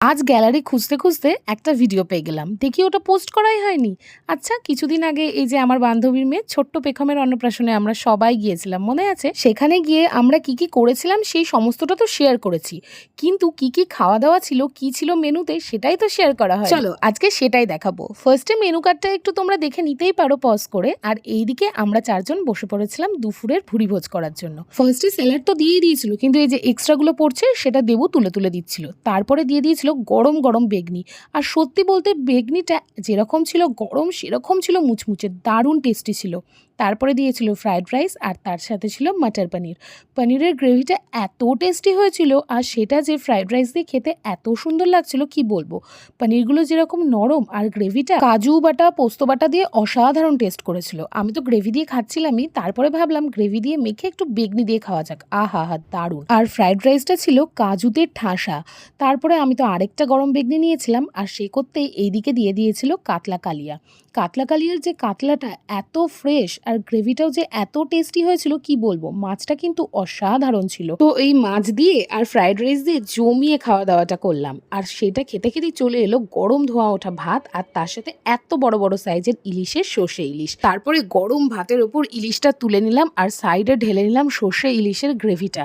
আজ গ্যালারি খুঁজতে খুঁজতে একটা ভিডিও পেয়ে গেলাম, দেখি ওটা পোস্ট করাই হয়নি। আচ্ছা, কিছুদিন আগে এই যে আমার বান্ধবীর মেয়ে ছোট্ট পেখমের অন্নপ্রাশনে আমরা সবাই গিয়েছিলাম, মনে আছে? সেখানে গিয়ে আমরা কি কি করেছিলাম সেই সমস্তটা তো শেয়ার করেছি, কিন্তু কি কি খাওয়া দাওয়া ছিল, কি ছিল মেনুতে, সেটাই তো শেয়ার করা হয়। চলো আজকে সেটাই দেখাবো। ফার্স্টে মেনু কার্ডটা একটু তোমরা দেখে নিতেই পারো পজ করে। আর এইদিকে আমরা চারজন বসে পড়েছিলাম দুপুরের ভুরিভোজ করার জন্য। ফার্স্টে স্যালাড তো দিয়েই দিয়েছিল, কিন্তু এই যে এক্সট্রাগুলো পড়ছে সেটা দেবু তুলে তুলে দিচ্ছিল। তারপরে দিয়ে দিয়েছিল গরম গরম বেগনি। আর সত্যি বলতে বেগনিটা যেরকম ছিল গরম সেরকম ছিল মুচমুচে, দারুণ টেস্টি ছিল। তারপরে দিয়েছিল ফ্রাইড রাইস আর তার সাথে ছিল মাটার পনির। পনিরের গ্রেভিটা এত টেস্টি হয়েছিল, আর সেটা যে ফ্রাইড রাইস দিয়ে খেতে এত সুন্দর লাগছিল কি বলবো। পনিরগুলো যেরকম নরম আর গ্রেভিটা কাজু বাটা পোস্ত বাটা দিয়ে অসাধারণ টেস্ট করেছিল। আমি তো গ্রেভি দিয়ে খাচ্ছিলামই, তারপরে ভাবলাম গ্রেভি দিয়ে মেখে একটু বেগনি দিয়ে খাওয়া যাক। আহা হা, দারুণ। আর ফ্রাইড রাইসটা ছিল কাজুতে ঠাসা। তারপরে আমি তো আরেকটা গরম বেগনি নিয়েছিলাম, আর সে করতেই এইদিকে দিয়ে দিয়েছিল কাতলা কালিয়া। কাতলা কালিয়ার যে কাতলাটা এত ফ্রেশ আর গ্রেভিটাও যে এত টেস্টি হয়েছিল কি বলবো। মাছটা কিন্তু অসাধারণ ছিল। তো এই মাছ দিয়ে আর ফ্রাইড রাইস দিয়ে জমিয়ে খাওয়া দাওয়াটা করলাম, আর সেটা খেতে খেতেই চলে এলো গরম ধোয়া ওঠা ভাত, আর তার সাথে এত বড় বড় সাইজের ইলিশের সর্ষে ইলিশ। তারপরে গরম ভাতের ওপর ইলিশটা তুলে নিলাম, আর সাইডে ঢেলে নিলাম সর্ষে ইলিশের গ্রেভিটা।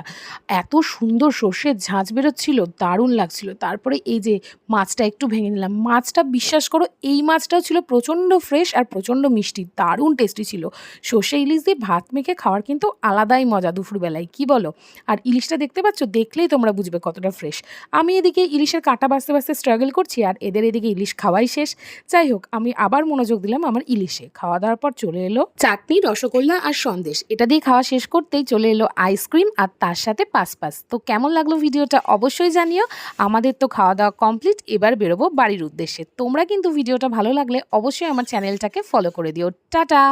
এত সুন্দর সর্ষের ঝাঁঝ বেরোচ্ছিল, দারুণ লাগছিল। তারপরে এই যে মাছটা একটু ভেঙে নিলাম। মাছটা বিশ্বাস করো এই মাছটাও ছিল প্রচণ্ড ফ্রেশ আর প্রচণ্ড মিষ্টি, দারুণ টেস্টি ছিল। সর্ষে ইলিশ দিয়ে ভাত মেখে খাওয়ার কিন্তু আলাদাই মজা দুপুরবেলায়, কি বলো? আর ইলিশটা দেখতে পাচ্ছ, দেখলেই তোমরা বুঝবে কতটা ফ্রেশ। আমি এদিকে ইলিশের কাঁটা বাছতে বাছতে স্ট্রাগল করছি, আর এদের এদিকে ইলিশ খাওয়াই শেষ। যাই হোক, আমি আবার মনোযোগ দিলাম আমার ইলিশে। খাওয়া দাওয়ার পর চলে এলো চাটনি, রসগোল্লা আর সন্দেশ। এটা দিয়ে খাওয়া শেষ করতেই চলে এলো আইসক্রিম আর তার সাথে পাসপাস। তো কেমন লাগলো ভিডিওটা অবশ্যই জানিও। আমাদের তো খাওয়া দাওয়া কমপ্লিট, এবার বেরোবো বাড়ির উদ্দেশ্যে। তোমরা কিন্তু ভিডিওটা ভালো লাগলে অবশ্যই আমার চ্যানেলটাকে ফলো করে দিও। টাটা।